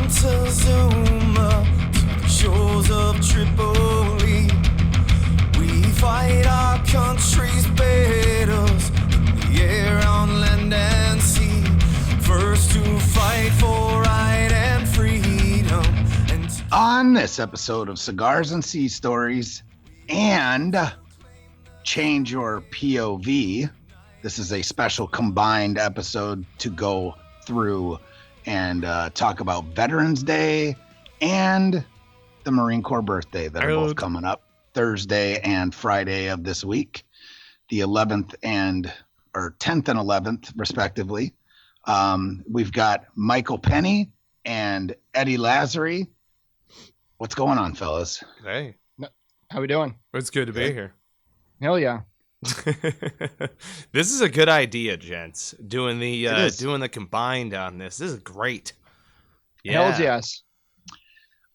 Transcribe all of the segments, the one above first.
Montezuma to the shores of Tripoli. We fight our country's battles in the air, on land and sea. First to fight for right and freedom. On this episode of Cigars and Sea Stories and Change Your POV, this is a special combined episode to go through and talk about Veterans Day and the Marine Corps birthday that are both coming up Thursday and Friday of this week, the 10th and 11th respectively. We've got Michael Penny and Eddie Lazary. What's going on, fellas? Hey, how we doing? It's good to be here. Hell yeah. This is a good idea, gents. Doing the combined on this. This is great. Yeah. Hell yes.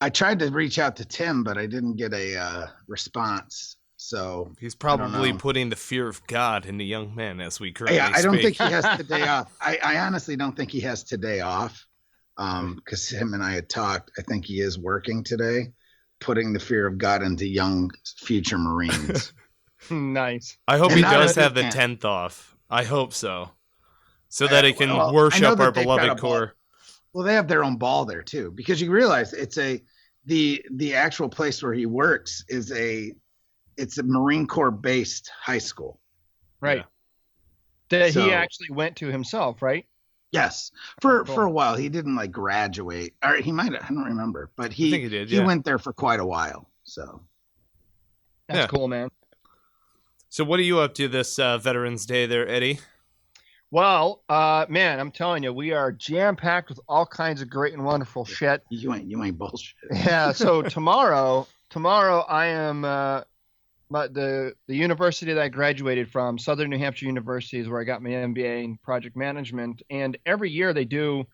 I tried to reach out to Tim, but I didn't get a response. So he's probably putting the fear of God into young men as we currently speak. I don't think he has today off. I honestly don't think he has today off. Because him and I had talked. I think he is working today, putting the fear of God into young future Marines. Nice. I hope he does have the 10th off. I hope so. So that he can worship our beloved Corps. Well, they have their own ball there too, because you realize it's the actual place where he works is it's a Marine Corps based high school. Right. Yeah. That he actually went to himself, right? Yes. For a while. He didn't graduate. Or he might have, I don't remember, but I think he did, he went there for quite a while. So that's cool, man. So what are you up to this Veterans Day there, Eddie? Well, man, I'm telling you, we are jam-packed with all kinds of great and wonderful shit. You ain't bullshit. Yeah, so tomorrow I am the university that I graduated from, Southern New Hampshire University, is where I got my MBA in project management. And every year they do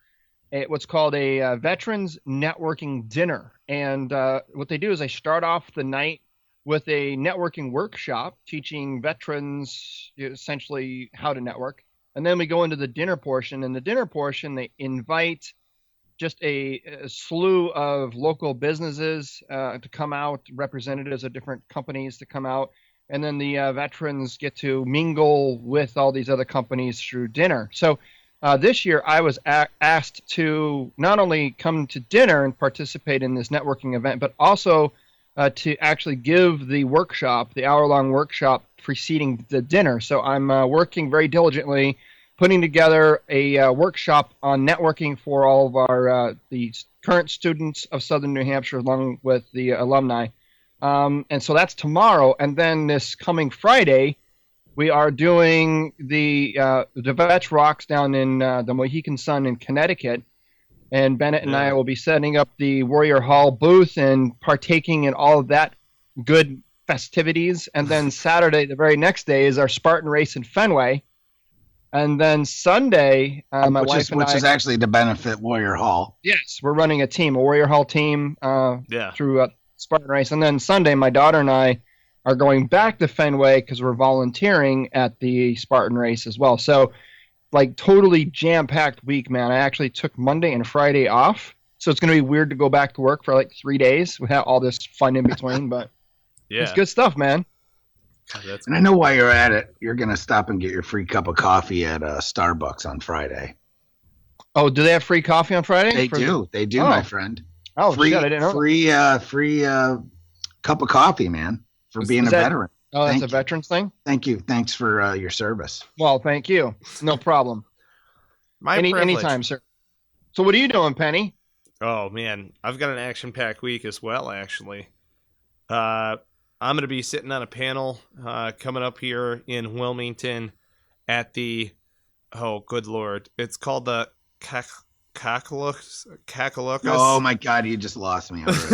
what's called a Veterans Networking Dinner. And what they do is they start off the night with a networking workshop teaching veterans essentially how to network. And then we go into the dinner portion. In the dinner portion, they invite just a slew of local businesses to come out, representatives of different companies to come out. And then the veterans get to mingle with all these other companies through dinner. So this year I was asked to not only come to dinner and participate in this networking event, but also to actually give the workshop, the hour-long workshop preceding the dinner. So I'm working very diligently putting together a workshop on networking for all of our the current students of Southern New Hampshire, along with the alumni. And so that's tomorrow. And then this coming Friday, we are doing the Vets Rocks down in the Mohican Sun in Connecticut. And Bennett and I will be setting up the Warrior Hall booth and partaking in all of that good festivities. And then Saturday, the very next day, is our Spartan race in Fenway. And then Sunday, my wife and I... Which is actually to benefit Warrior Hall. Yes, we're running a Warrior Hall team through Spartan race. And then Sunday, my daughter and I are going back to Fenway because we're volunteering at the Spartan race as well. So, totally jam-packed week, man. I actually took Monday and Friday off. So it's going to be weird to go back to work for 3 days without all this fun in between. But it's good stuff, man. And I know while you're at it, you're going to stop and get your free cup of coffee at Starbucks on Friday. Oh, do they have free coffee on Friday? They do, my friend. Oh, free, shit, I didn't know. Free cup of coffee, man, for being a veteran. Oh, that's a veterans thing? Thank you. Thanks for your service. Well, thank you. No problem. Anytime, sir. So what are you doing, Penny? Oh, man. I've got an action-packed week as well, actually. I'm going to be sitting on a panel coming up here in Wilmington at the, oh, good Lord. It's called the Cackalooks. Oh, my God. You just lost me. I was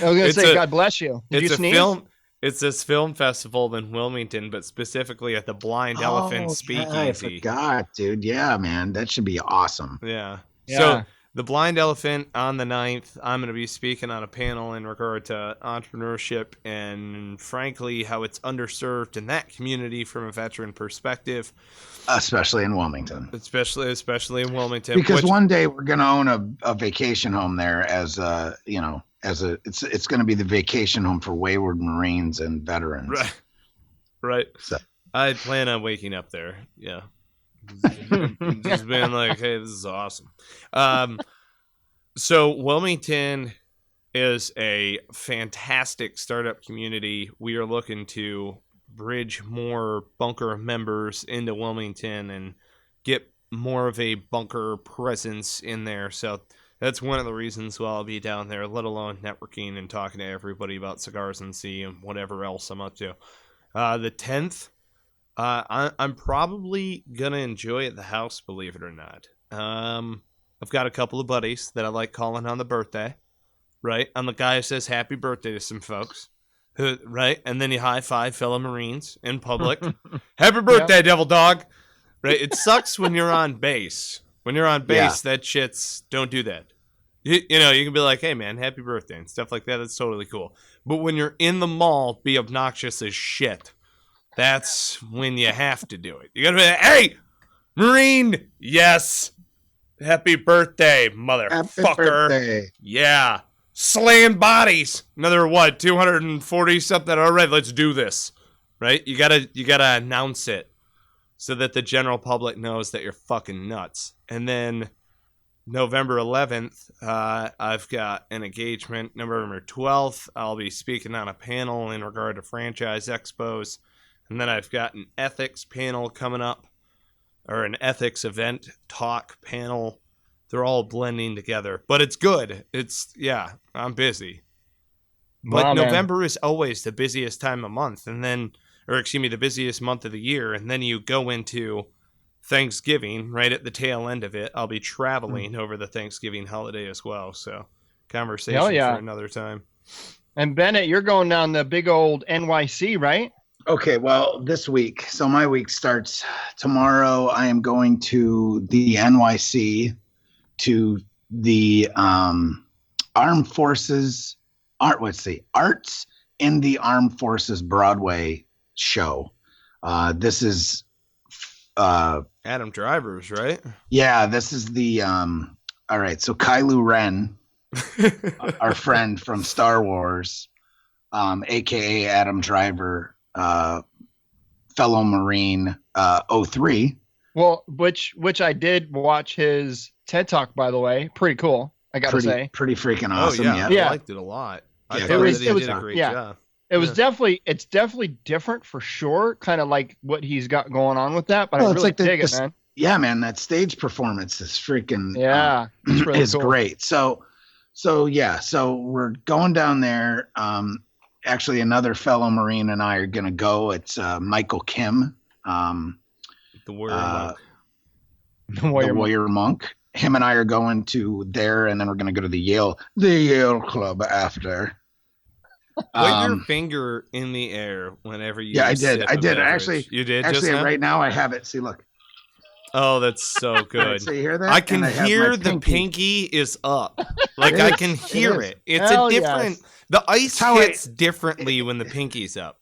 going to say, God bless you. Did you sneeze? It's this film festival in Wilmington, but specifically at the Blind Elephant Speakeasy. I forgot, dude. Yeah, man. That should be awesome. Yeah. So The Blind Elephant on the 9th, I'm going to be speaking on a panel in regard to entrepreneurship and, frankly, how it's underserved in that community from a veteran perspective. Especially in Wilmington. Especially in Wilmington. Because one day we're going to own a vacation home there it's going to be the vacation home for wayward Marines and veterans. Right. So. I plan on waking up there. Yeah. Just being like, hey, this is awesome. So Wilmington is a fantastic startup community. We are looking to bridge more bunker members into Wilmington and get more of a bunker presence in there. So that's one of the reasons why I'll be down there, let alone networking and talking to everybody about Cigars and Sea and whatever else I'm up to. The 10th, I'm probably going to enjoy it at the house, believe it or not. I've got a couple of buddies that I like calling on the birthday, right? I'm the guy who says happy birthday to some folks, right? And then you high-five fellow Marines in public. Happy birthday, Devil Dog! Right? It sucks when you're on base. When you're on base, that shit's... Don't do that. You know, you can be like, hey, man, happy birthday and stuff like that. That's totally cool. But when you're in the mall, be obnoxious as shit. That's when you have to do it. You gotta be like, hey, Marine, yes. Happy birthday, motherfucker. Happy birthday. Yeah. Slaying bodies. Another, 240 something. All right, let's do this. Right? You gotta announce it so that the general public knows that you're fucking nuts. And then November 11th, I've got an engagement. November 12th, I'll be speaking on a panel in regard to franchise expos. And then I've got an ethics panel coming up, or an ethics event talk panel. They're all blending together, but it's good. I'm busy. But November is always the busiest time of month, the busiest month of the year. And then you go into Thanksgiving right at the tail end of it. I'll be traveling over the Thanksgiving holiday as well. So conversation for another time. And Bennett, you're going down the big old NYC, right? Okay, well, this week. So my week starts tomorrow. I am going to the NYC to the Armed Forces Arts in the Armed Forces Broadway show. This is Adam Driver's, right? Yeah, this is the all right. So Kylo Ren, our friend from Star Wars, aka Adam Driver. Fellow Marine 03. Well, which I did watch his TED Talk, by the way. Pretty cool, I gotta say. Pretty freaking awesome. I liked it a lot. I thought he did a great job. It's definitely different for sure, kind of like what he's got going on with that, but I really dig it, man. Yeah, man, that stage performance is freaking it's really cool. Great. So we're going down there. Actually, another fellow Marine and I are going to go. It's Michael Kim, the warrior monk. Him and I are going to there, and then we're going to go to the Yale Club after. Put your finger in the air whenever you. Yeah, I did. Actually, you did. Actually, just now? Right now I have it. See, look. Oh, that's so good. So you hear that? I can hear the pinky is up. Like I can hear it. It's a different. Yes. The ice hits differently when the pinky's up.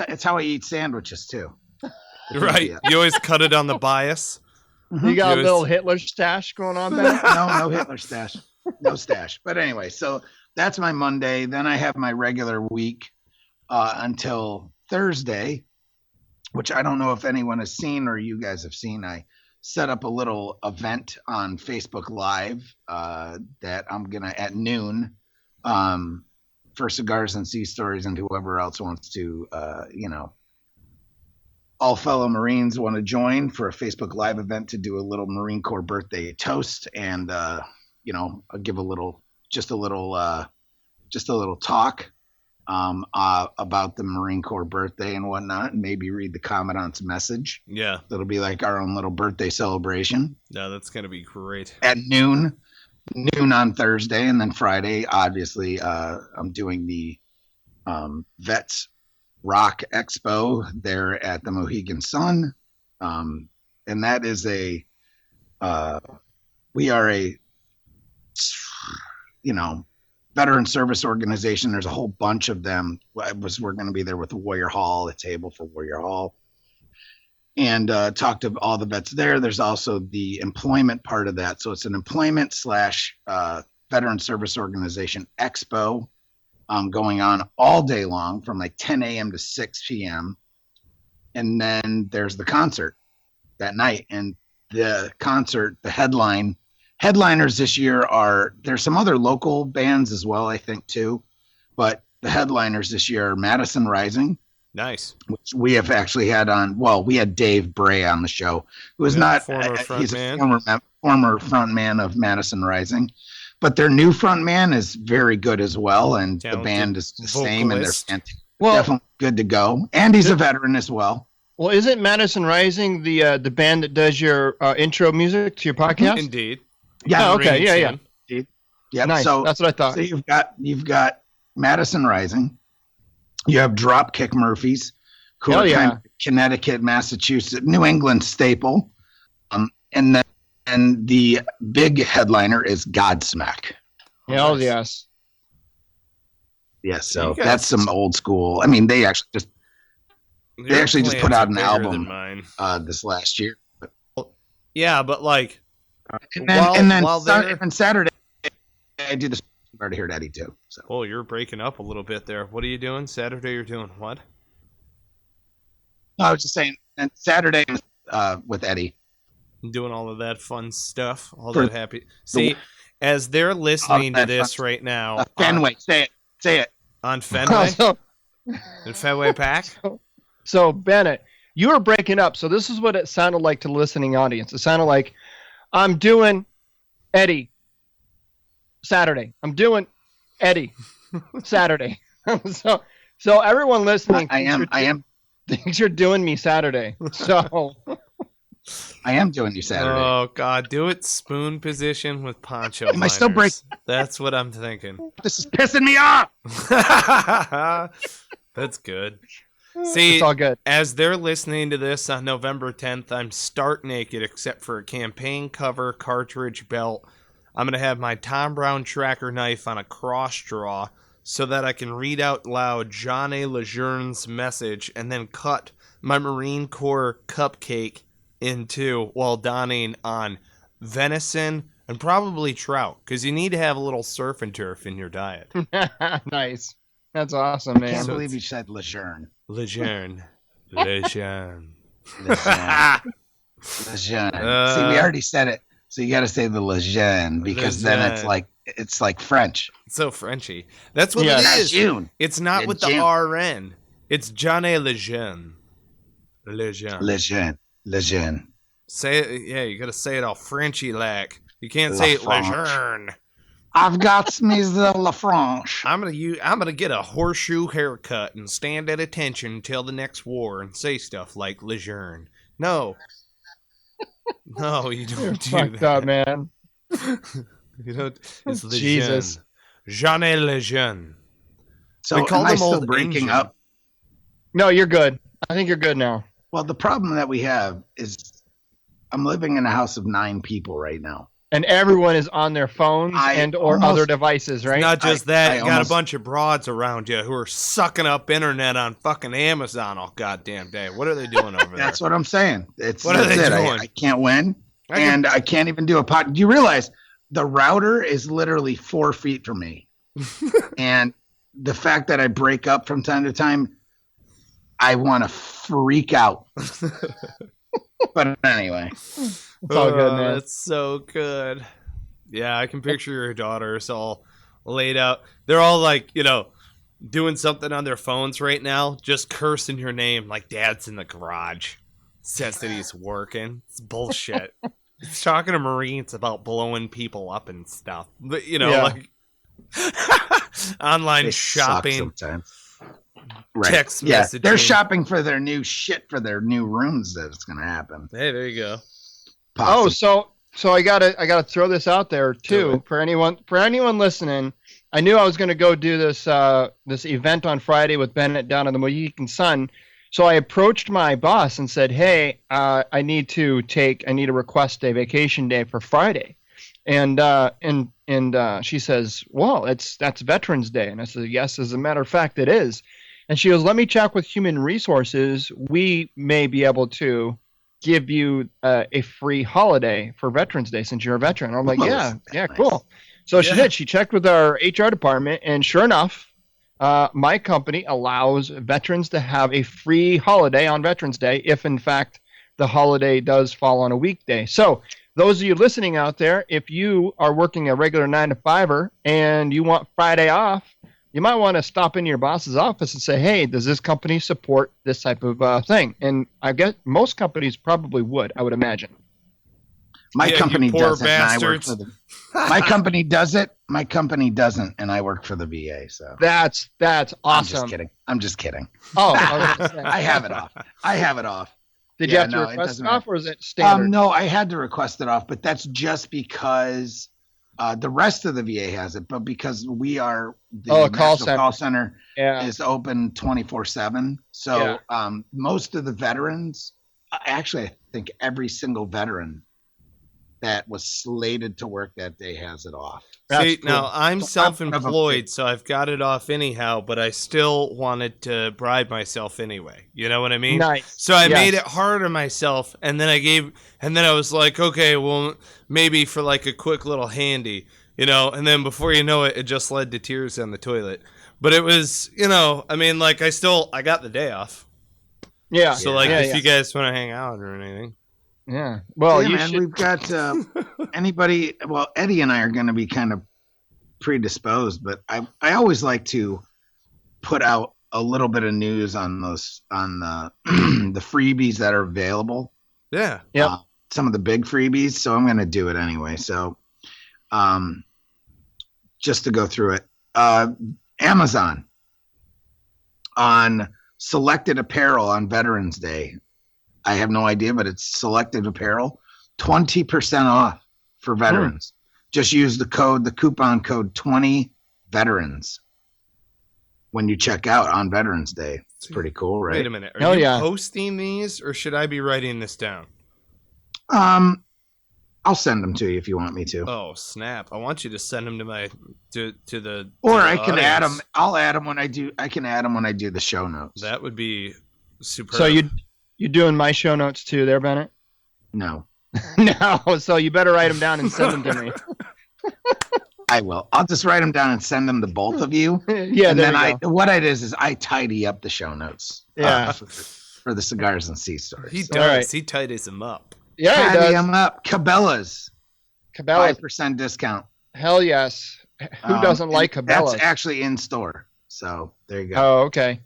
It's how I eat sandwiches too. Right. You always cut it on the bias. You got a little Hitler stash going on there? No Hitler stash. No stash. But anyway, so that's my Monday. Then I have my regular week until Thursday, which I don't know if anyone has seen or you guys have seen. I set up a little event on Facebook Live that I'm going to at noon for Cigars and Sea Stories and whoever else wants to, all fellow Marines want to join for a Facebook Live event to do a little Marine Corps birthday toast and, I'll give a little talk about the Marine Corps birthday and whatnot, and maybe read the commandant's message. Yeah. That'll be like our own little birthday celebration. No, that's going to be great. At noon on Thursday, and then Friday, obviously, I'm doing the Vets Rock Expo there at the Mohegan Sun. And that is we are a veteran service organization. There's a whole bunch of them. We're going to be there with Warrior Hall, a table for Warrior Hall, and talk to all the vets there. There's also the employment part of that. So it's an employment / veteran service organization expo going on all day long from like 10 a.m. to 6 p.m. And then there's the concert that night. And the concert, the headliners this year there's some other local bands as well, I think, too. But the headliners this year are Madison Rising. Nice. Which we have actually had on. Well, we had Dave Bray on the show, who is not he's a former front man of Madison Rising, but their new front man is very good as well, and the band is the same, and they're definitely good to go. And he's a veteran as well. Well, isn't Madison Rising the band that does your intro music to your podcast? Indeed. Yeah. Oh, okay. Yeah. Yeah. Nice. So that's what I thought. So you've got Madison Rising. You have Dropkick Murphys, who are kind of Connecticut, Massachusetts, New England staple. And the big headliner is Godsmack. Hell yes. Yes, so that's some old school. I mean, they actually just put out an album this last year. Yeah, but like, and then Saturday I do the party here at Eddie too. So. Oh, you're breaking up a little bit there. What are you doing Saturday? You're doing what? No, I was just saying, and Saturday with Eddie. Doing all of that fun stuff, all that happy. See, as they're listening to this right now, Fenway, say it on Fenway, in Fenway Pack. So Bennett, you were breaking up. So this is what it sounded like to the listening audience. It sounded like, I'm doing Eddie Saturday. I'm doing Eddie Saturday. so everyone listening, I am thinks you're doing me Saturday. So I am doing you Saturday. Oh God, do it spoon position with poncho. Am I still breaking? That's what I'm thinking. This is pissing me off. That's good. See, it's all good. As they're listening to this on November 10th, I'm stark naked except for a campaign cover, cartridge belt. I'm going to have my Tom Brown tracker knife on a cross draw so that I can read out loud John A. Lejeune's message and then cut my Marine Corps cupcake in two while donning on venison and probably trout, because you need to have a little surf and turf in your diet. Nice. That's awesome, man. I can't believe you said Lejeune. Lejeune. Lejeune. See, we already said it. So you got to say the Lejeune, because then it's like French. It's so Frenchy. That's what it is. June. It's not with the RN. It's John A. Lejeune. Lejeune. Say it. Yeah, you got to say it all Frenchy like. You can't say it Lejeune. I've got me the La France. I'm gonna get a horseshoe haircut and stand at attention until the next war and say stuff like Lejeune. No, you don't. You're do fucked that. up, man. You don't. It's Lejeune. Jesus. Jean Lejeune. So call am I them still old breaking engine. up? No, you're good. I think you're good now. Well, the problem that we have is I'm living in a house of 9 people right now. And everyone is on their phones or other devices, right? Not just that, you got a bunch of broads around you who are sucking up internet on fucking Amazon all goddamn day. What are they doing over there? That's what I'm saying. What are they doing? I can't win, and I can't even do a pod. Do you realize the router is literally 4 feet from me? And the fact that I break up from time to time, I want to freak out. But anyway. It's all good, man. That's so good. Yeah, I can picture your daughters all laid out. They're all like, doing something on their phones right now, just cursing your name like Dad's in the garage. Says that he's working. It's bullshit. He's talking to Marines about blowing people up and stuff. But, like online shopping. Right. Text messaging. They're shopping for their new shit for their new rooms that it's going to happen. Hey, there you go. Possibly. Oh, so I gotta throw this out there too for anyone listening. I knew I was gonna go do this event on Friday with Bennett down in the Mohican Sun. So I approached my boss and said, "Hey, I need to request a vacation day for Friday." And she says, well, that's Veterans Day. And I said, yes, as a matter of fact, it is. And she goes, let me check with Human Resources. We may be able to give you a free holiday for Veterans Day since you're a veteran. I'm like, yeah, cool. So she did. She checked with our HR department, and sure enough, my company allows veterans to have a free holiday on Veterans Day if, in fact, the holiday does fall on a weekday. So those of you listening out there, if you are working a regular 9-to-5er and you want Friday off, you might want to stop into your boss's office and say, hey, does this company support this type of thing? And I guess most companies probably would, I would imagine. My company doesn't. Bastards. And I work for my company does it. My company doesn't, and I work for the VA. So that's awesome. I'm just kidding. Oh, I have it off. Did you have to request it off, or is it standard? No, I had to request it off, but that's just because the rest of the VA has it. But because we are the call center is open 24/7, so most of the veterans, actually, I think every single veteran that was slated to work that day has it off. See, now I'm self-employed, so I've got it off anyhow, but I still wanted to bribe myself anyway. You know what I mean? Nice. So I made it hard on myself, and then I was like, okay, well, maybe for like a quick little handy, and then before you know it, it just led to tears on the toilet. But it was, I mean, like I got the day off. Yeah. So if you guys want to hang out or anything. Yeah. Well, we've got anybody. Well, Eddie and I are going to be kind of predisposed, but I always like to put out a little bit of news on the freebies that are available. Yeah. Yeah. Some of the big freebies. So I'm going to do it anyway. So, just to go through it, Amazon on selected apparel on Veterans Day. I have no idea, but it's selected apparel, 20% off for veterans. Just use the coupon code 20 veterans when you check out on Veterans Day. It's pretty cool, right? Wait a minute. Are you posting these, or should I be writing this down? I'll send them to you if you want me to. Oh, snap. I want you to send them to the Or I can audience. add them. I'll add them when I do. I can add them when I do the show notes. That would be superb. So you doing my show notes too there, Bennett? No. No, so you better write them down and send them to me. I will. I'll just write them down and send them to both of you. Yeah, and then I tidy up the show notes. Yeah. For the Cigars and Sea Stories. He does. Right. He tidies them up. Yeah, he does. Them up. Cabela's 5% discount. Hell yes. Who doesn't like Cabela's? That's actually in store. So there you go. Oh, okay.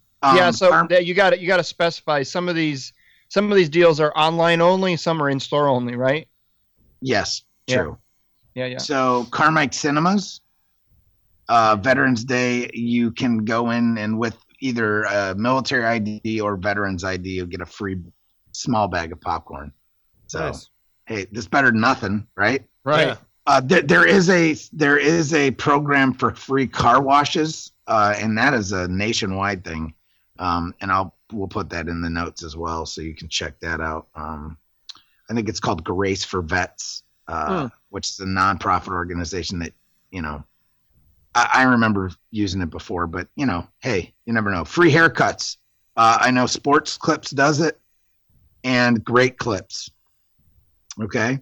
So you got to specify some of these deals are online only, some are in store only, right? Yes, true. Yeah. So Carmike Cinemas, Veterans Day, you can go in and with either a military ID or veterans ID, you'll get a free small bag of popcorn. So, nice. Hey, this is better than nothing, right? Right. Yeah. There is a program for free car washes, and that is a nationwide thing. And we'll put that in the notes as well, so you can check that out. I think it's called Grace for Vets, which is a nonprofit organization that, I remember using it before, but hey, you never know. Free haircuts. I know Sports Clips does it, and Great Clips. Okay.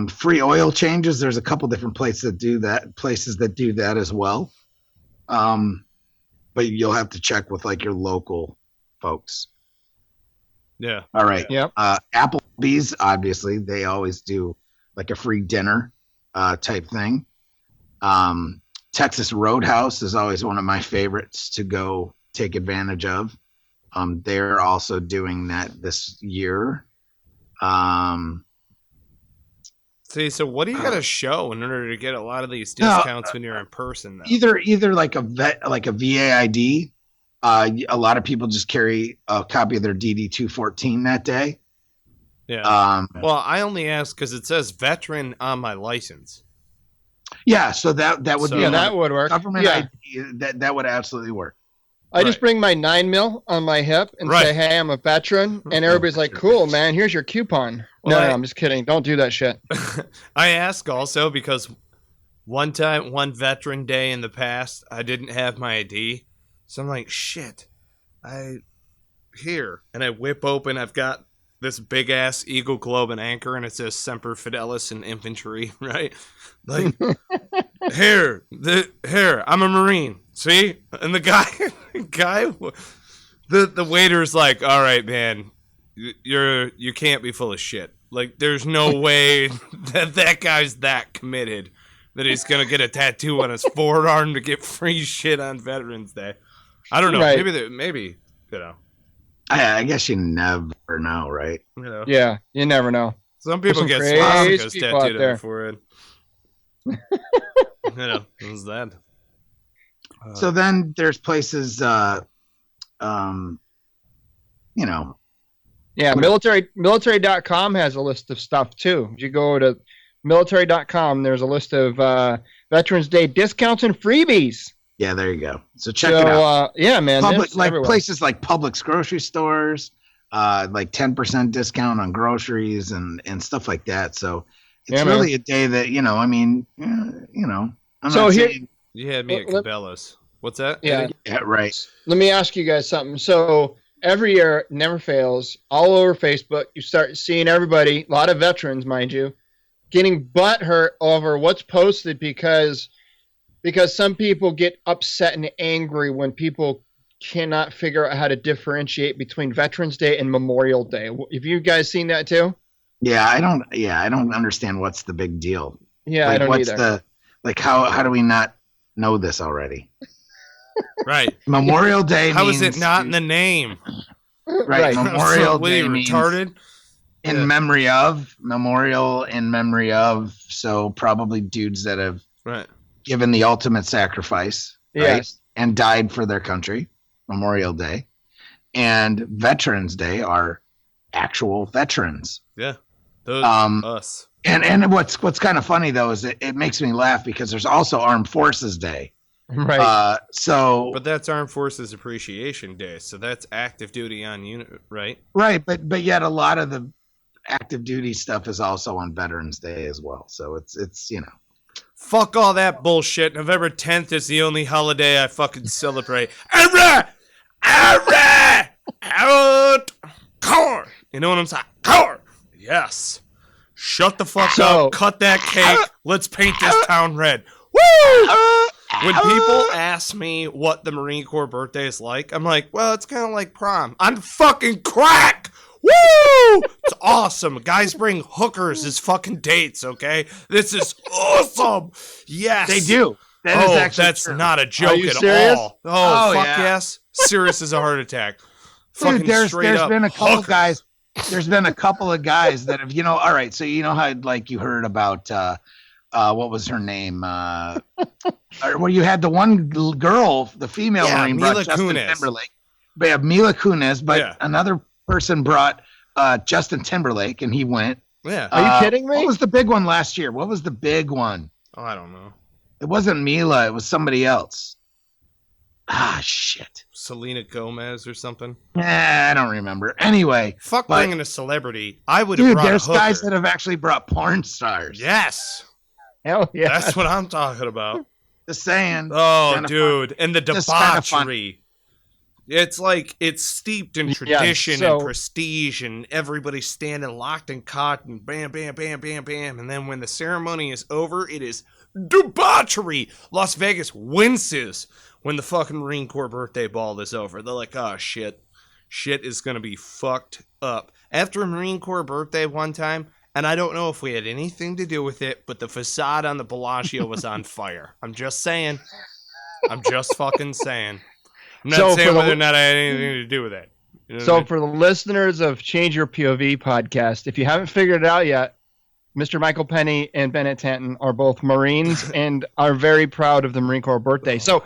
Free oil changes. There's a couple different places that do that as well. But you'll have to check with like your local folks. Yeah. All right. Yep. Applebee's, obviously, they always do like a free dinner type thing. Texas Roadhouse is always one of my favorites to go take advantage of. They're also doing that this year. See, so what do you got to show in order to get a lot of these discounts when you're in person? Though? Either like a VA ID. A lot of people just carry a copy of their DD-214 that day. Yeah. Well, I only ask because it says veteran on my license. Yeah, so that would be that would work. Government ID. That would absolutely work. I just bring my 9mm on my hip and say, hey, I'm a veteran. And everybody's like, cool, man, here's your coupon. Well, no, I'm just kidding. Don't do that shit. I ask also because one Veteran Day in the past, I didn't have my ID. So I'm like, shit, here. And I whip open, I've got this big ass Eagle Globe and Anchor, and it says Semper Fidelis in infantry, right? Like, here, I'm a Marine. See? And the waiter's like, all right, man, you can't be full of shit. Like, there's no way that guy's that committed that he's gonna get a tattoo on his forearm to get free shit on Veterans Day. I don't know. Right. Maybe you know. I guess you never know, right? You know. Yeah, you never know. Some people get swastikas tattooed on their forehead. You know, what was that? So then there's places, you know. Yeah, military.com has a list of stuff too. If you go to military.com, there's a list of Veterans Day discounts and freebies. Yeah, there you go. So check it out. Yeah, man. Places like Publix grocery stores, like 10% discount on groceries and stuff like that. So it's really a day that, you know, I mean, you know. You had me at Cabela's. What's that? Yeah, right. Let me ask you guys something. So every year, it never fails, all over Facebook, you start seeing everybody, a lot of veterans, mind you, getting butthurt over what's posted because some people get upset and angry when people cannot figure out how to differentiate between Veterans Day and Memorial Day. Have you guys seen that too? Yeah, I don't understand what's the big deal. Yeah, I don't either. How do we not know this already? Right. Memorial Day How is it not in the name? Right. Memorial Day means retarded. In memory of, memorial in memory of, so probably dudes that have given the ultimate sacrifice, right? And died for their country, Memorial Day. And Veterans Day are actual veterans. Yeah. Those us. And what's kind of funny though is it makes me laugh because there's also Armed Forces Day. Right. But that's Armed Forces Appreciation Day, so that's active duty on unit, right? Right, but yet a lot of the active duty stuff is also on Veterans Day as well. So it's you know. Fuck all that bullshit. November 10th is the only holiday I fucking celebrate. Out! Core! You know what I'm saying? Core! Yes. Shut the fuck up. Cut that cake. Let's paint this town red. Woo! When people ask me what the Marine Corps birthday is like, I'm like, well, it's kind of like prom. On fucking crack! Woo! It's awesome. Guys bring hookers as fucking dates, okay? This is awesome. Yes. They do. That's true. Not a joke at serious? all. Oh, fuck yes. Serious as a heart attack. Dude, there's been a couple guys. There's been a couple of guys that have, you know, all right, so you know how like you heard about what was her name? Where you had the one girl, the female Marine brought Justin Timberlake. But yeah, Mila Kunis, but another person brought Justin Timberlake, and he went. Yeah. Are you kidding me? What was the big one last year? What was the big one? Oh, I don't know. It wasn't Mila. It was somebody else. Ah, shit. Selena Gomez or something? I don't remember. Anyway. Fuck bringing a celebrity. I would have brought there's guys that have actually brought porn stars. Yes. Hell yeah. That's what I'm talking about. Just saying. Oh, dude. And the debauchery. It's like it's steeped in tradition and prestige, and everybody standing locked and caught, and bam, bam, bam, bam, bam. And then when the ceremony is over, it is debauchery. Las Vegas winces when the fucking Marine Corps birthday ball is over. They're like, oh, shit. Shit is going to be fucked up. After a Marine Corps birthday one time, and I don't know if we had anything to do with it, but the facade on the Bellagio was on fire. I'm just saying. I'm just fucking saying. I'm not saying whether or not I had anything to do with that. You know for the listeners of Change Your POV podcast, if you haven't figured it out yet, Mr. Michael Penny and Bennett Tanton are both Marines and are very proud of the Marine Corps birthday. So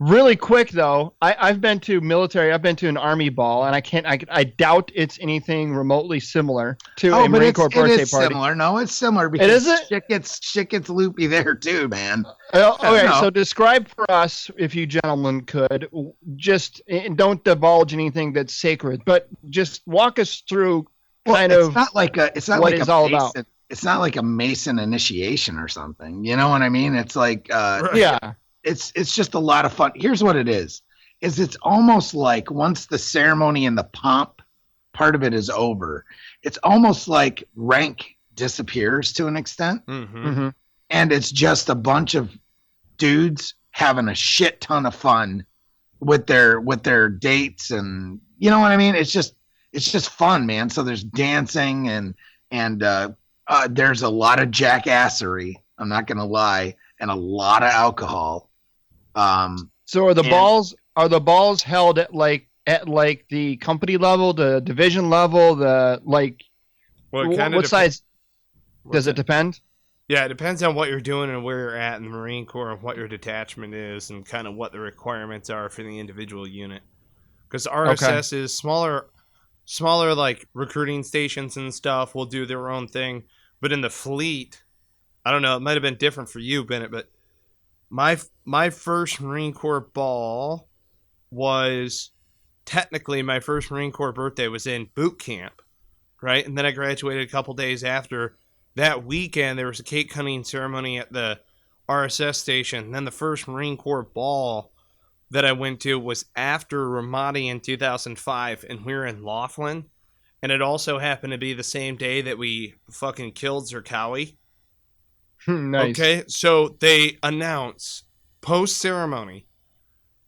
Really quick though, I've been to military. I've been to an Army ball, and I doubt it's anything remotely similar to a Marine Corps birthday party. Similar. No, it's similar because It isn't? shit gets loopy there too, man. Okay, No. so describe for us, if you gentlemen could, just and don't divulge anything that's sacred, but just walk us through it's not like a what it's all about. It's not like a Mason initiation or something. You know what I mean? It's like Yeah. It's just a lot of fun. Here's what it is it's almost like once the ceremony and the pomp part of it is over, it's almost like rank disappears to an extent. Mm-hmm. Mm-hmm. And it's just a bunch of dudes having a shit ton of fun with their dates, and you know what I mean? It's just fun, man. So there's dancing and there's a lot of jackassery, I'm not gonna lie, and a lot of alcohol. So are the balls held at like the company level, the division level, what size? Does it depend? Yeah, it depends on what you're doing and where you're at in the Marine Corps and what your detachment is and kind of what the requirements are for the individual unit. Because RSS is smaller like recruiting stations and stuff will do their own thing. But in the fleet, I don't know, it might have been different for you, Bennett, but my first Marine Corps ball was technically my first Marine Corps birthday was in boot camp, right? And then I graduated a couple days after. That weekend, there was a cake cutting ceremony at the RSS station. And then the first Marine Corps ball that I went to was after Ramadi in 2005, and we were in Laughlin. And it also happened to be the same day that we fucking killed Zerkawi. Nice. Okay, so they announce post-ceremony,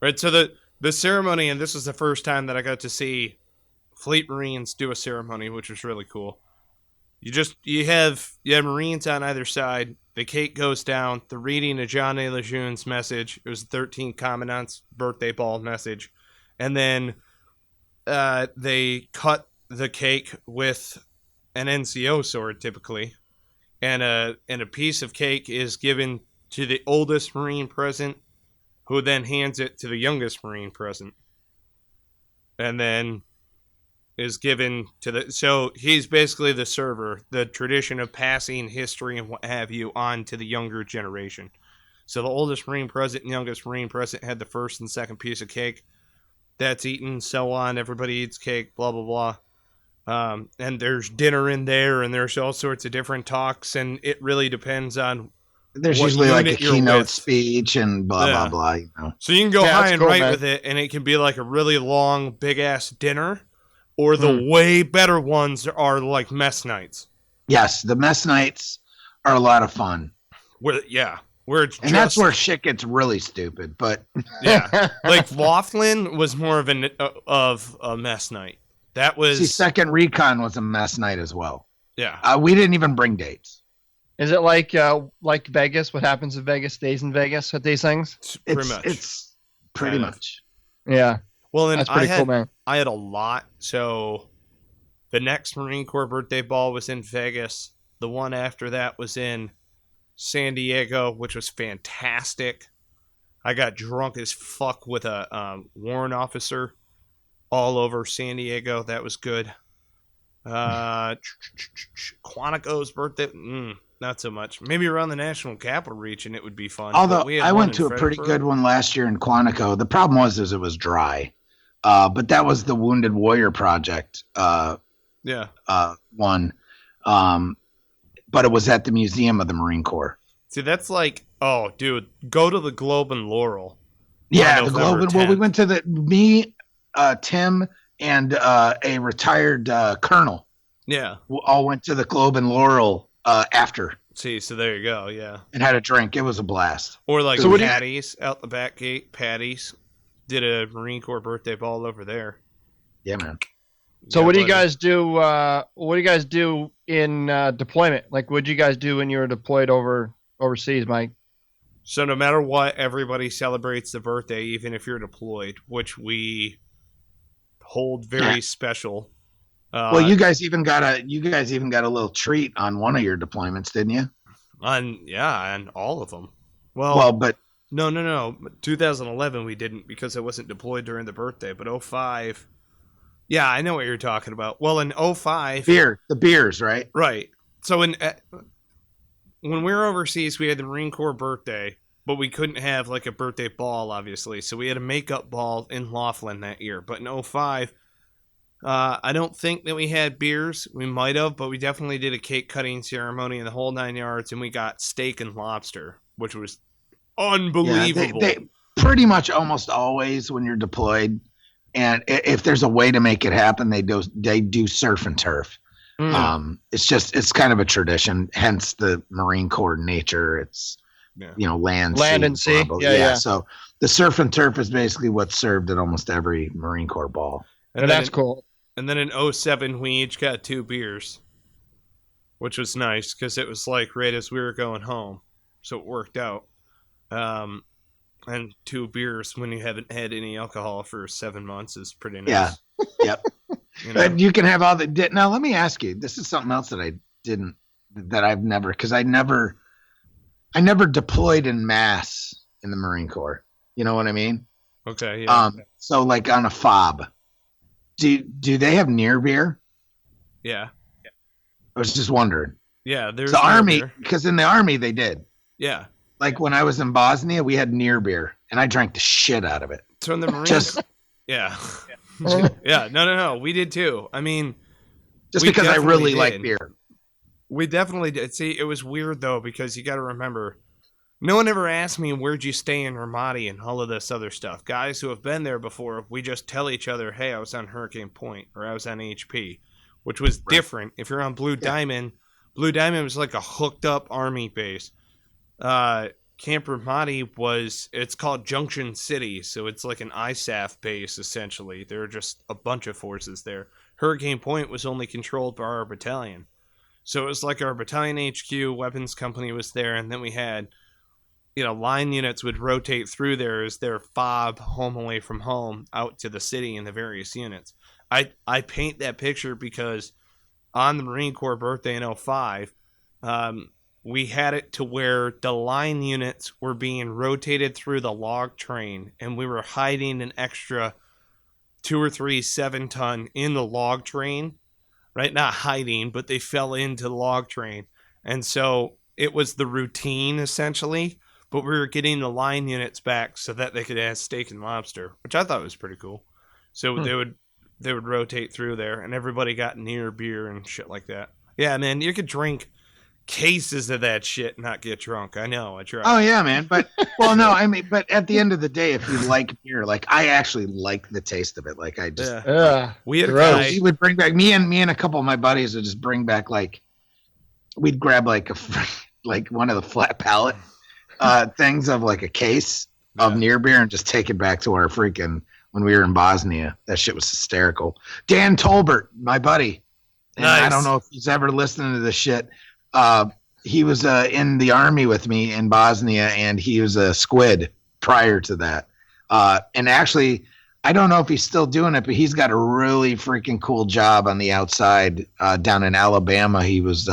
right? So the ceremony, and this was the first time that I got to see Fleet Marines do a ceremony, which was really cool. You have Marines on either side. The cake goes down. The reading of John A. Lejeune's message. It was the 13th Commandant's birthday ball message. And then they cut the cake with an NCO sword, typically. And a piece of cake is given to the oldest Marine present, who then hands it to the youngest Marine present. And then is given to so he's basically the server, the tradition of passing history and what have you on to the younger generation. So the oldest Marine present and youngest Marine present had the first and second piece of cake. That's eaten, so on. Everybody eats cake, blah, blah, blah. And there's dinner in there, and there's all sorts of different talks, and it really depends on there's usually like a keynote speech and blah, blah, blah. You know. So you can go high and right with it, and it can be like a really long, big-ass dinner. Or the way better ones are like mess nights. Yes, the mess nights are a lot of fun. Where it's and that's where shit gets really stupid. But yeah, like Laughlin was more of a mess night. That was Second Recon was a mess night as well. Yeah, we didn't even bring dates. Is it like Vegas? What happens in Vegas stays in Vegas at these things? It's pretty much. Yeah. Well, then that's pretty cool, man. I had a lot. So the next Marine Corps birthday ball was in Vegas. The one after that was in San Diego, which was fantastic. I got drunk as fuck with a warrant officer all over San Diego. That was good. Quantico's birthday, not so much. Maybe around the National Capital region it would be fun. Although I went to a pretty good one last year in Quantico. The problem was it was dry. But that was the Wounded Warrior Project one. But it was at the Museum of the Marine Corps. See, that's like, oh, dude, go to the Globe and Laurel. Yeah, the Globe and Well, we went to Tim, and a retired colonel. Yeah. We all went to the Globe and Laurel after. See, so there you go, yeah. And had a drink. It was a blast. Or like Patty's, out the back gate, Patty's. Did a Marine Corps birthday ball over there. Yeah, man. So what do you guys do? What do you guys do in deployment? Like, what did you guys do when you were deployed overseas, Mike? So no matter what, everybody celebrates the birthday, even if you're deployed, which we hold very special. Well, you guys even got a little treat on one of your deployments, didn't you? On all of them. Well, but No. 2011 we didn't because I wasn't deployed during the birthday, but 05. Yeah, I know what you're talking about. Well, in 05... The beers, right? Right. So when we were overseas, we had the Marine Corps birthday, but we couldn't have like a birthday ball, obviously. So we had a makeup ball in Laughlin that year. But in 05, I don't think that we had beers. We might have, but we definitely did a cake cutting ceremony in the whole 9 yards, and we got steak and lobster, which was unbelievable. Yeah, they pretty much almost always when you're deployed, and if there's a way to make it happen, they do surf and turf. It's kind of a tradition, hence the Marine Corps nature. It's land and sea. Yeah. So the surf and turf is basically what's served at almost every Marine Corps ball. And that's cool. And then in 07, we each got 2 beers, which was nice because it was like right as we were going home, so it worked out. And 2 beers when you haven't had any alcohol for 7 months is pretty nice. Yeah. Yep. You can have all the. Now, let me ask you. This is something else that I've never, because I never deployed in mass in the Marine Corps. You know what I mean? Okay. Yeah. So like on a fob, do they have near beer? Yeah. I was just wondering. Yeah, there's the Army, because in the Army they did. Yeah. Like when I was in Bosnia, we had near beer, and I drank the shit out of it. So in the Marines, yeah. Yeah, no, we did too. I mean, just because I really like beer. We definitely did. See, it was weird though, because you got to remember, no one ever asked me where'd you stay in Ramadi and all of this other stuff. Guys who have been there before, we just tell each other, hey, I was on Hurricane Point or I was on HP, which was different. If you're on Blue Diamond was like a hooked up Army base. Camp Ramadi it's called Junction City, so it's like an ISAF base essentially. There are just a bunch of forces there. Hurricane Point was only controlled by our battalion, so it was like our battalion HQ, weapons company was there, and then we had, line units would rotate through there as their FOB, home away from home, out to the city in the various units. I paint that picture because on the Marine Corps birthday in 05, we had it to where the line units were being rotated through the log train, and we were hiding an extra 2 or 3 7-ton in the log train, right? Not hiding, but they fell into the log train. And so it was the routine essentially, but we were getting the line units back so that they could have steak and lobster, which I thought was pretty cool. So they would rotate through there, and everybody got near beer and shit like that. Yeah, man, you could drink cases of that shit and not get drunk. I know, I tried. Oh yeah, man. But but at the end of the day, if you like beer, like I actually like the taste of it. Like I just we had a guy. He would bring back me and a couple of my buddies would just bring back, like, we'd grab like one of the flat pallet things of like a case of near beer and just take it back to our freaking, when we were in Bosnia. That shit was hysterical. Dan Tolbert, my buddy. And I don't know if he's ever listening to this shit. He was in the Army with me in Bosnia, and he was a squid prior to that. And actually, I don't know if he's still doing it, but he's got a really freaking cool job on the outside down in Alabama. He was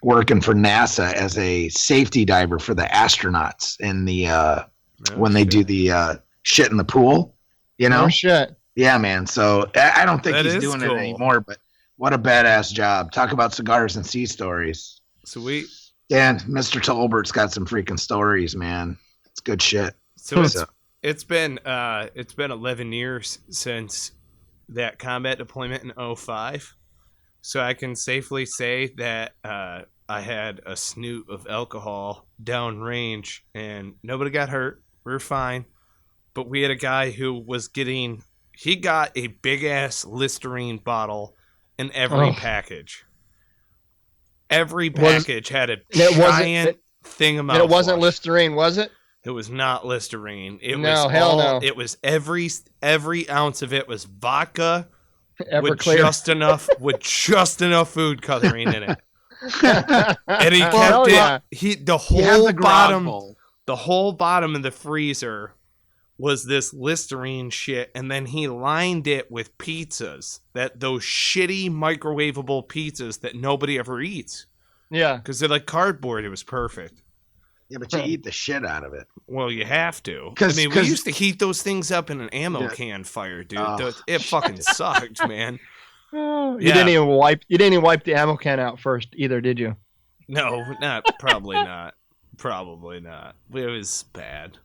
working for NASA as a safety diver for the astronauts in the when they do the shit in the pool. Oh, shit. Yeah, man. So I don't think he's doing cool. it anymore, but what a badass job. Talk about cigars and sea stories. Sweet. Dan, Mr. Tolbert's got some freaking stories, man. It's good shit. So it's been 11 years since that combat deployment in 05. So I can safely say that I had a snoot of alcohol downrange and nobody got hurt. We were fine. But we had a guy who was he got a big ass Listerine bottle in every package. Every package had a giant thing of mouthwash. It wasn't Listerine, was it? It was not Listerine. No. It was every ounce of it was vodka Everclear. with just enough food coloring in it. And he kept it. The whole bottom of the freezer was this Listerine shit, and then he lined it with pizzas, those shitty microwavable pizzas that nobody ever eats. Yeah. Because they're like cardboard. It was perfect. Yeah, but you eat the shit out of it. Well, you have to. I mean, we used to heat those things up in an ammo can fire, dude. It fucking sucked, man. You didn't even wipe the ammo can out first either, did you? No, probably not. Probably not. It was bad.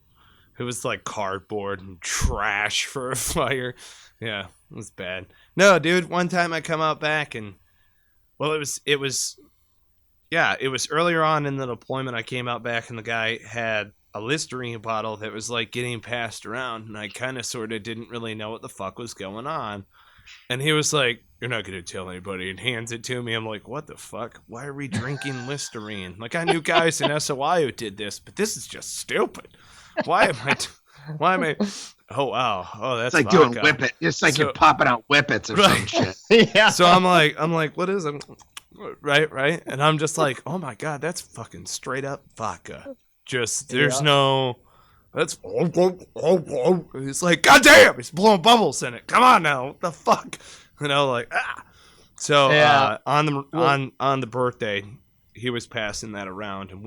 It was like cardboard and trash for a fire. Yeah, it was bad. No, dude, one time I come out back and it was earlier on in the deployment. I came out back and the guy had a Listerine bottle that was like getting passed around, and I kind of sort of didn't really know what the fuck was going on. And he was like, "You're not going to tell anybody," and hands it to me. I'm like, "What the fuck? Why are we drinking Listerine?" Like, I knew guys in SOI who did this, but this is just stupid. Why am I? Oh, wow. Oh, that's like vodka. doing whippet. It's like you're popping out whippets or some shit. Yeah. So I'm like, what is it? Right. And I'm just like, oh my God, that's fucking straight up vodka. Just, there's no, that's, it's like, God damn, he's blowing bubbles in it. Come on now. What the fuck? You know, like, ah. So, on the birthday, he was passing that around and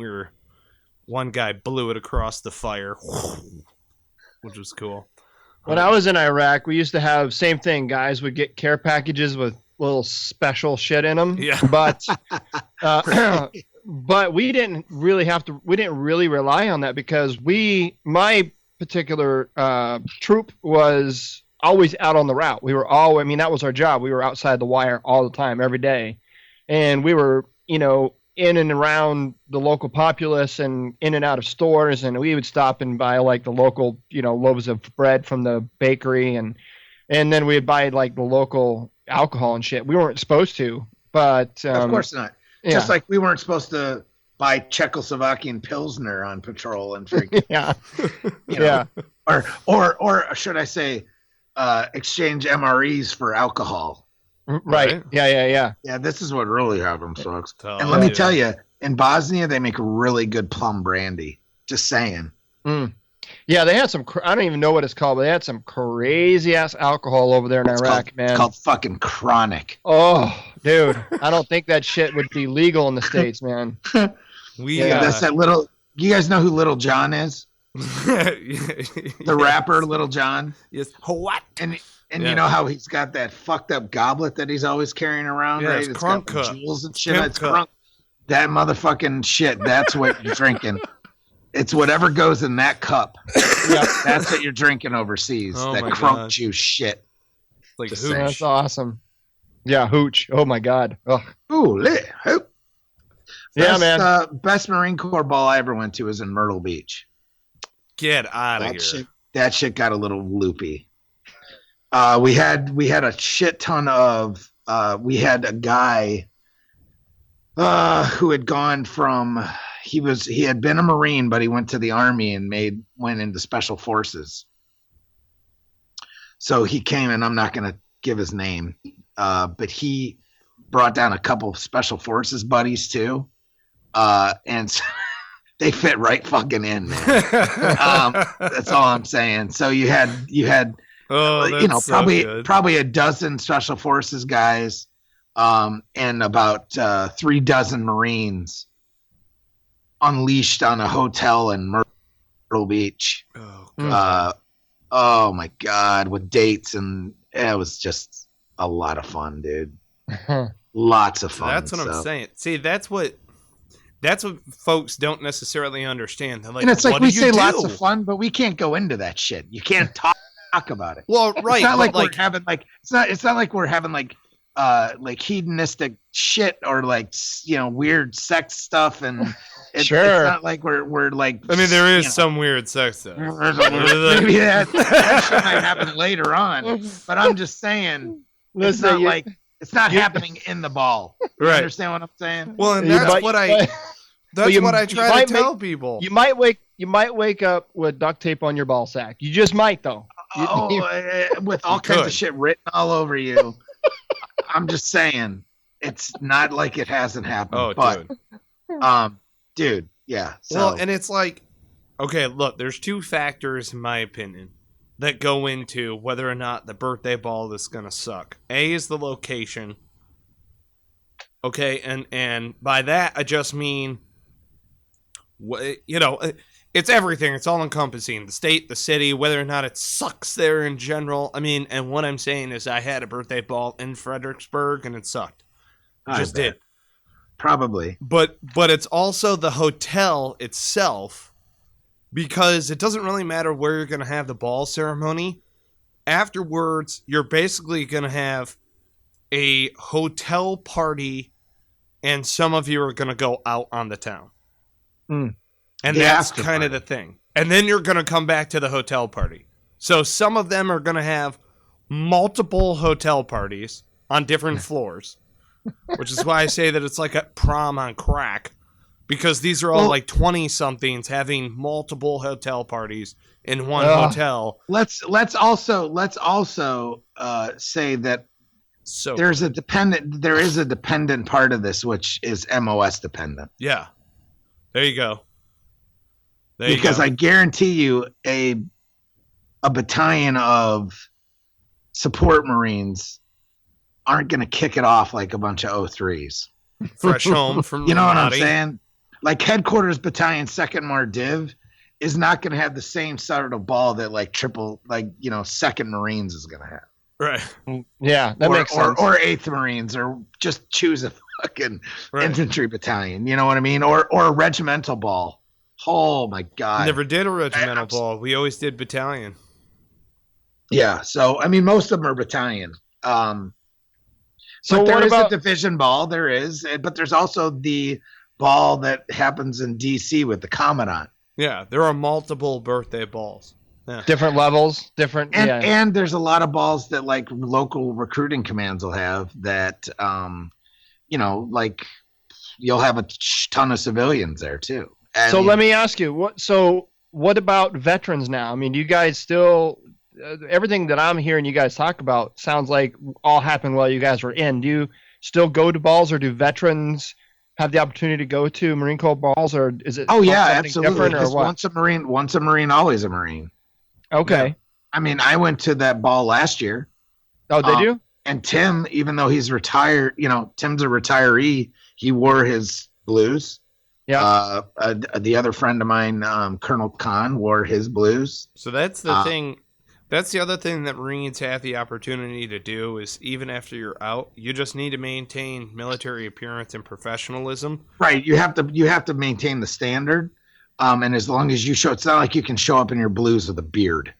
one guy blew it across the fire, which was cool. When I was in Iraq, we used to have same thing. Guys would get care packages with little special shit in them. Yeah. But but we didn't really rely on that because my particular troop was always out on the route. That was our job. We were outside the wire all the time, every day. And we were, in and around the local populace and in and out of stores, and we would stop and buy like the local, loaves of bread from the bakery, and then we'd buy like the local alcohol and shit. We weren't supposed to, but of course not. Yeah. Just like we weren't supposed to buy Czechoslovakian Pilsner on patrol and freaking or should I say exchange MREs for alcohol. Right. Yeah. Yeah, this is what really happens, folks. And let me tell you, in Bosnia, they make really good plum brandy. Just saying. Mm. Yeah, they had some, I don't even know what it's called, but they had some crazy-ass alcohol over there in Iraq, man. It's called fucking Chronic. Oh, dude. I don't think that shit would be legal in the States, man. That's that little, you guys know who Little John is? The rapper Little John? Yes. What? And you know how he's got that fucked up goblet that he's always carrying around, right? It's crunk cup. Jewels and shit. It's crunk. That motherfucking shit. That's what you're drinking. It's whatever goes in that cup. Yep, that's what you're drinking overseas. Oh that crunk juice shit. Like hooch. That's awesome. Yeah, hooch. Oh my God. Ugh. Ooh, lit. Hoop. Yeah, man. Best Marine Corps ball I ever went to was in Myrtle Beach. Get out of here. That shit got a little loopy. We had a shit ton of we had a guy who had gone from he had been a Marine, but he went to the Army and went into Special Forces. So he came, and I'm not going to give his name, but he brought down a couple of Special Forces buddies too, and so they fit right fucking in, man. That's all I'm saying. So you had. Oh, probably a dozen Special Forces guys, and about 3 dozen Marines unleashed on a hotel in Myrtle Beach. Oh my God, with dates, and it was just a lot of fun, dude. Lots of fun. That's what I'm saying. See, that's what folks don't necessarily understand. They're like, and it's like we say lots of fun, but we can't go into that shit. You can't talk about it. Well, right. It's not like we're having like it's not like we're having like hedonistic shit or like weird sex stuff, and it's not like we're like. I mean, there is some weird sex stuff. Maybe that shit might happen later on, but I'm just saying it's not like it's not happening in the ball. You understand what I'm saying? Well, and that's what I try to tell people. You might wake up with duct tape on your ball sack. You just might, though. With all kinds of shit written all over you. I'm just saying, it's not like it hasn't happened. Dude, yeah. So. Well, and it's like, okay, look, there's 2 factors, in my opinion, that go into whether or not the birthday ball is going to suck. A is the location. Okay, and by that, I just mean, it's everything. It's all encompassing. The state, the city, whether or not it sucks there in general. I mean, and what I'm saying is I had a birthday ball in Fredericksburg and it sucked. It just did. Probably. But it's also the hotel itself, because it doesn't really matter where you're going to have the ball ceremony. Afterwards, you're basically going to have a hotel party, and some of you are going to go out on the town. Mm. And that's kind of the thing. And then you're going to come back to the hotel party. So some of them are going to have multiple hotel parties on different floors, which is why I say that it's like a prom on crack, because these are all like 20-somethings having multiple hotel parties in one hotel. Let's also say that there is a dependent part of this, which is MOS dependent. Yeah. There you go. Because I guarantee you a battalion of support Marines aren't going to kick it off like a bunch of 03s. Fresh home from you know what I'm saying? Like headquarters battalion 2nd Mar Div is not going to have the same sort of ball that like 2nd Marines is going to have. Right. Yeah, that makes sense. Or 8th Marines, or just choose a fucking infantry battalion. You know what I mean? Or a regimental ball. Oh my God. Never did a regimental ball. We always did battalion. Yeah. So, I mean, most of them are battalion. So there is a division ball. There is, but there's also the ball that happens in DC with the commandant. Yeah. There are multiple birthday balls. Yeah. Different levels, and there's a lot of balls that like local recruiting commands will have that, like you'll have a ton of civilians there too. So let me ask you, what about veterans now? I mean, you guys still, everything that I'm hearing you guys talk about sounds like all happened while you guys were in. Do you still go to balls, or do veterans have the opportunity to go to Marine Corps balls, or is it? Oh yeah, absolutely. Or what? Once a Marine, always a Marine. Okay. Yeah. I mean, I went to that ball last year. Oh, did you? And Tim, even though he's retired, Tim's a retiree, he wore his blues. Yeah. The other friend of mine, Colonel Khan, wore his blues. So that's the thing. That's the other thing that Marines have the opportunity to do is even after you're out, you just need to maintain military appearance and professionalism. Right. You have to maintain the standard. And as long as you show, it's not like you can show up in your blues with a beard.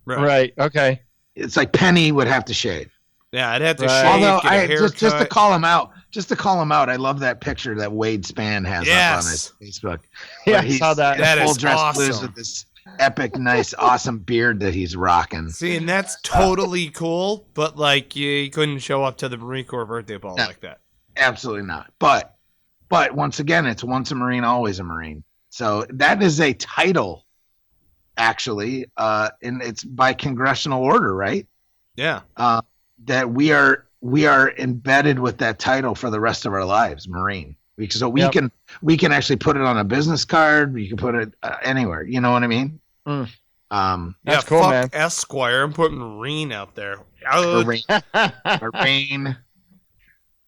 Right. Okay. It's like Penny would have to shave. Yeah, I'd have to shave. Although just to call him out, I love that picture that Wade Spann has up on his Facebook. Yeah, I saw that. That is full dress awesome. blues with this epic, nice, awesome beard that he's rocking. See, and that's totally cool, but like you couldn't show up to the Marine Corps birthday ball like that. Absolutely not. But once again, it's once a Marine, always a Marine. So that is a title, actually, and it's by congressional order, right? Yeah. That we are embedded with that title for the rest of our lives, Marine. So we can actually put it on a business card. We can put it anywhere. You know what I mean? Mm. That's cool, man. Esquire. I'm putting Marine out there. Marine.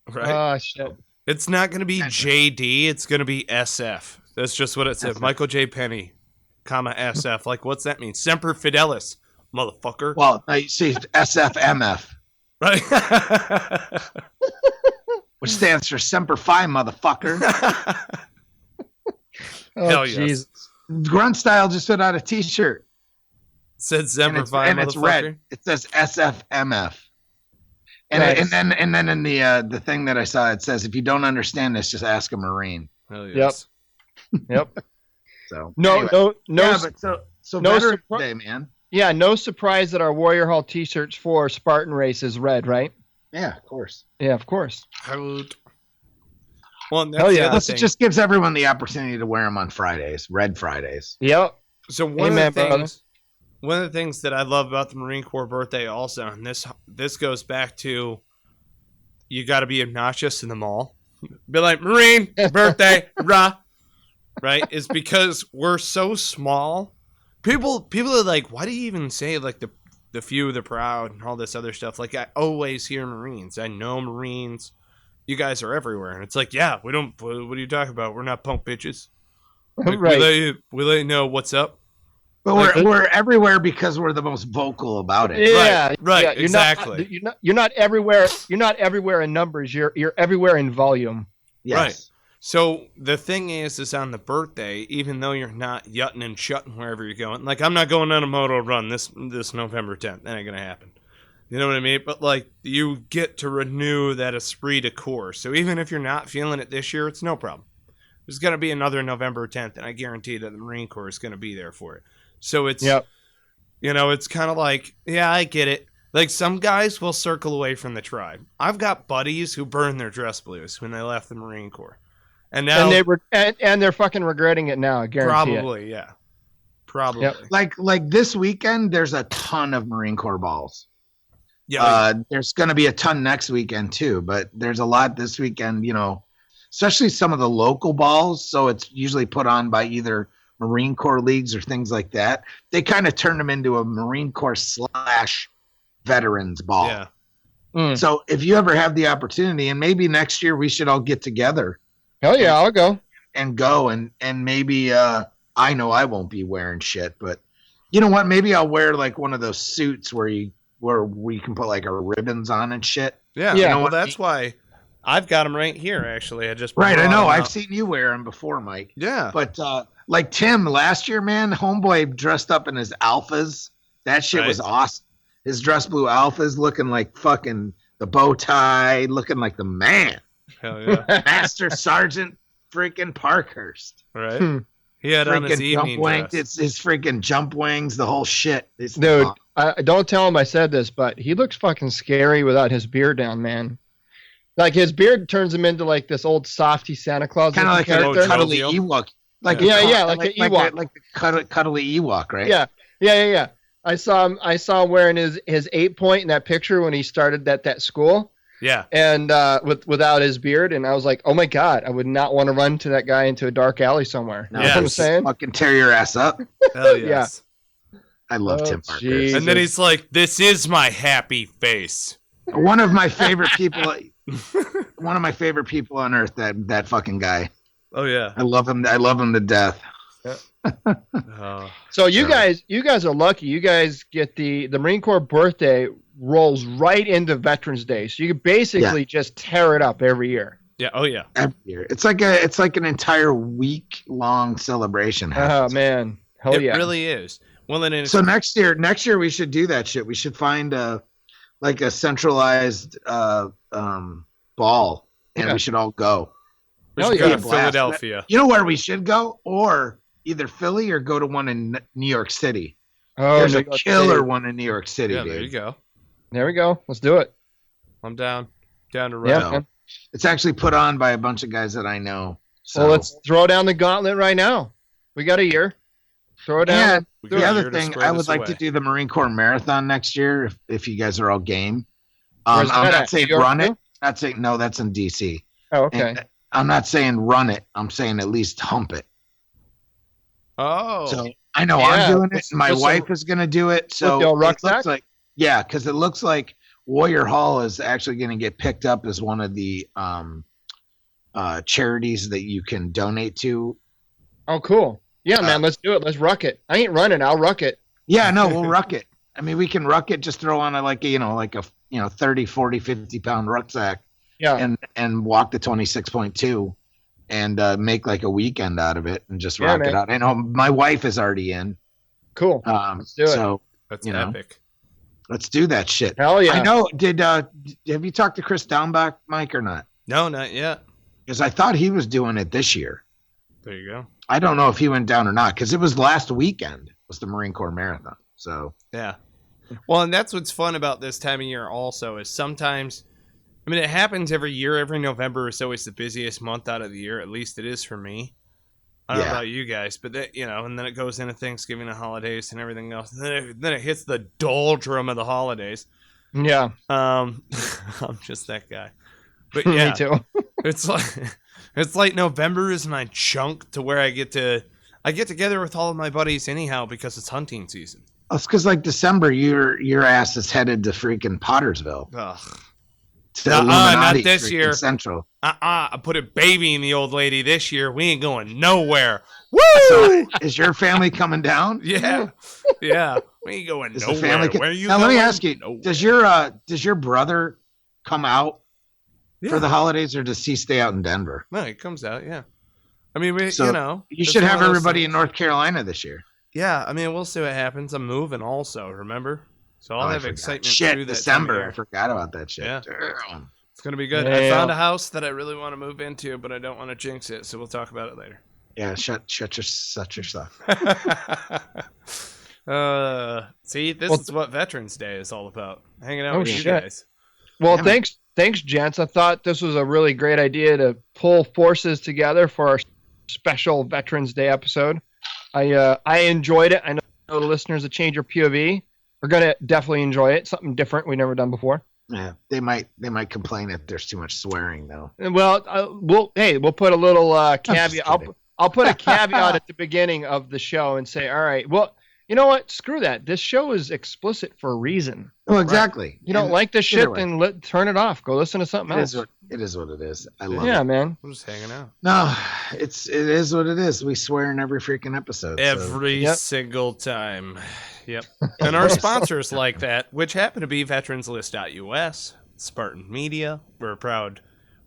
Right. Oh shit! It's not going to be JD. It's going to be SF. That's just what it said. SF. Michael J. Penny, SF. Like, what's that mean? Semper Fidelis, motherfucker. Well, you see, SFMF. Right. Which stands for Semper Fi, motherfucker. Hell yes. Grunt Style just put out a T-shirt. Said Semper Fi, and motherfucker. It's red. It says SFMF. And nice. and then in the thing that I saw, it says, if you don't understand this, just ask a Marine. Hell yes. Yep. So no. Yeah, but so no Veterans Day, man. Yeah, no surprise that our Warrior Hall T-shirts for Spartan Race is red, right? Yeah, of course. Yeah, of course. Well, hell yeah! Plus, it just gives everyone the opportunity to wear them on Fridays, Red Fridays. Yep. So one of the things that I love about the Marine Corps birthday also, and this goes back to, you got to be obnoxious in the mall. Be like, Marine birthday, rah. Right? Is because we're so small. People are like, why do you even say like the few, the proud, and all this other stuff? Like, I always hear Marines. I know Marines. You guys are everywhere. And it's like, yeah, we don't, what are you talking about? We're not punk bitches. Like, Right. we let you know what's up. But Like, we're everywhere because we're the most vocal about it. Yeah, Right, yeah, exactly. You're not everywhere. You're not everywhere in numbers. You're everywhere in volume. Yes. Right. So the thing is on the birthday, even though you're not yutting and shutting wherever you're going, like I'm not going on a moto run this November 10th. That ain't gonna happen. You know what I mean? But like you get to renew that esprit de corps. So even if you're not feeling it this year, it's no problem. There's gonna be another November 10th, and I guarantee that the Marine Corps is gonna be there for it. So it's, you know, it's kind of like, yeah, I get it. Like some guys will circle away from the tribe. I've got buddies who burned their dress blues when they left the Marine Corps. And now and they're fucking regretting it now. I guarantee probably, yeah. Probably. Yep. Like this weekend, there's a ton of Marine Corps balls. Yeah. There's going to be a ton next weekend too, but there's a lot this weekend, you know, especially some of the local balls. So it's usually put on by either Marine Corps leagues or things like that. They kind of turn them into a Marine Corps / veterans ball. Yeah. So if you ever have the opportunity, and maybe next year we should all get together. Hell yeah, I'll go. And maybe I know I won't be wearing shit, but you know what? Maybe I'll wear like one of those suits where we can put like our ribbons on and shit. Yeah. You know Well, what? that's why I've got them right here. Actually, I just Right. I brought know. 'em I've out. seen you wear them before, Mike. Yeah. But like Tim last year, man, homeboy dressed up in his alphas. That shit was awesome. His dress blue alphas looking like fucking the bow tie, looking like the man. Hell yeah. Master Sergeant freaking Parkhurst. Right. He had on his Freaking evening jump wings. dress. It's his freaking jump wings, the whole shit. Dude, I don't tell him I said this, but he looks fucking scary without his beard down, man. Like his beard turns him into like this old softy Santa Claus kind of like character. a cuddly Ewok. Like like an Ewok. like the cuddly Ewok, right? Yeah. I saw him wearing his 8-point in that picture when he started that school. Yeah. And without his beard, and I was like, oh my god, I would not want to run to that guy into a dark alley somewhere. No, You know what I'm saying? Fucking tear your ass up. Hell yes. I love Tim Parker. Jesus. And then he's like, "This is my happy face." One of my favorite people. One of my favorite people on earth. That fucking guy. Oh yeah. I love him. I love him to death. So you guys are lucky. You guys get the Marine Corps birthday rolls right into Veterans Day, so you can basically just tear it up every year. Yeah. Oh yeah. Every year. It's like an entire week long celebration. Oh man, hell It yeah! really is. Well, then it's So next year we should do that shit. We should find a centralized ball, and we should all go. we Hell should yeah. go to Philadelphia. You know where we should go? Or either Philly or go to one in New York City. Oh, There's New a York killer City. one in New York City, Yeah, dude. there you go. There we go. Let's do it. I'm down to run. Yeah. No. Man. It's actually put on by a bunch of guys that I know. So Well, let's throw down the gauntlet right now. We got a year. Throw it down. and We the got a other year to thing, square I would this like away. to do the Marine Corps Marathon next year if you guys are all game. Where's I'm that not at? saying New York run too? it. Not saying no, that's in DC. Oh, okay. And I'm not saying run it. I'm saying at least hump it. Oh. So I know Yeah, I'm doing it. with- My with wife is going to do it. So your it rucksack? looks like because it looks like Warrior Hall is actually going to get picked up as one of the charities that you can donate to. Oh, cool. Yeah, man. Let's do it. Let's ruck it. I ain't running. I'll ruck it. Yeah, no, we'll ruck it. I mean, we can ruck it. Just throw on a 30, 40, 50 pound rucksack. Yeah. And walk the 26.2 and make like a weekend out of it and just Yeah, rock man. it out. I know my wife is already in. Cool. Let's do it. So That's you know. epic. let's do that shit. Hell yeah. I know. Have you talked to Chris Downback, Mike, or not? No, not yet. Because I thought he was doing it this year. There you go. I don't know if he went down or not because it was last weekend was the Marine Corps Marathon. So Yeah. Well, and that's what's fun about this time of year also is sometimes, I mean, it happens every year. Every November is always the busiest month out of the year. At least it is for me. I don't know about you guys, but that, and then it goes into Thanksgiving and holidays and everything else. And then it hits the doldrum of the holidays. Yeah. I'm just that guy. But yeah, Me too. it's like November is my chunk to where I get together with all of my buddies anyhow because it's hunting season. it's because like December, your ass is headed to freaking Pottersville. Ugh. To not Illuminati this freaking year. Central. I put a baby in the old lady this year. We ain't going nowhere. Woo! So is your family coming down? Yeah. Yeah. We ain't going Is nowhere. the family Where are you now, going? let me ask you, Nowhere. does your brother come out for the holidays, or does he stay out in Denver? No, he comes out, yeah. I mean, So you it's should one have of those everybody in things. North Carolina this year. Yeah, I mean, we'll see what happens. I'm moving also, remember? So I'll I have forgot. excitement Shit, through that time of December. I year. forgot about that shit. Yeah. Damn. It's going to be good. Yeah. I found a house that I really want to move into, but I don't want to jinx it, so we'll talk about it later. Yeah, shut your stuff. See, this is what Veterans Day is all about. Hanging out with you shit. guys. Well, Damn thanks, gents. I thought this was a really great idea to pull forces together for our special Veterans Day episode. I enjoyed it. I know the listeners that Change Your POV are gonna definitely enjoy it. Something different we've never done before. Yeah, they might complain if there's too much swearing though. Well, we'll put a little caveat. just kidding. I'll put a caveat at the beginning of the show and say, all right, well, you know what? Screw that. This show is explicit for a reason. Oh, exactly. You don't And like this either shit, way, then turn it off. Go listen to something it else. is what it is. I love Yeah, it. man. I'm just hanging out. No, it is what it is. We swear in every freaking episode. Every Yep. single time. Yep. And our sponsors like that, which happen to be veteranslist.us, Spartan Media. We're a proud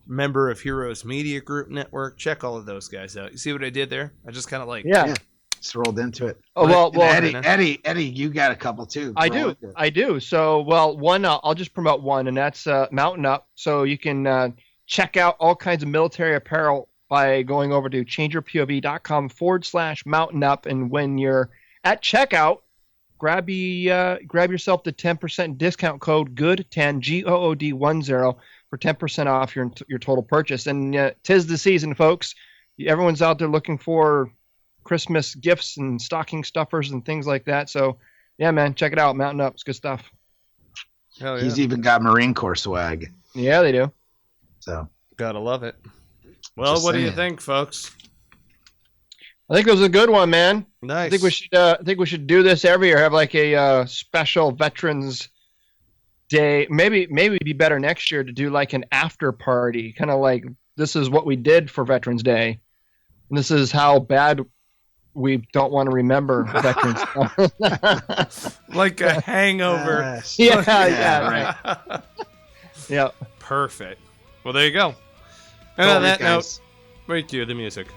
member of Heroes Media Group Network. Check all of those guys out. You see what I did there? I just kind of like... Yeah. Just rolled into it. Oh, well, Eddie, you got a couple too. I Roll do. into it. I do. So, well, one, I'll just promote one, and that's Mountain Up. So you can check out all kinds of military apparel by going over to changeyourpov.com/Mountain Up. And when you're at checkout, grab yourself the 10% discount code GOOD10, GOOD10, for 10% off your total purchase. And 'tis the season, folks. Everyone's out there looking for Christmas gifts and stocking stuffers and things like that. So, yeah, man, check it out. Mountain Up. It's good stuff. Hell yeah. He's even got Marine Corps swag. Yeah, they do. So Gotta love it. Well, Just what do you saying. think, folks? I think it was a good one, man. Nice. I think we should do this every year. Have like a special Veterans Day. Maybe it'd be better next year to do like an after party, kind of like this is what we did for Veterans Day, and this is how bad we don't want to remember Veterans. Like a hangover. Yeah, right. Yeah. Perfect. Well, there you go. And Cool, on that guys. note, right to the music.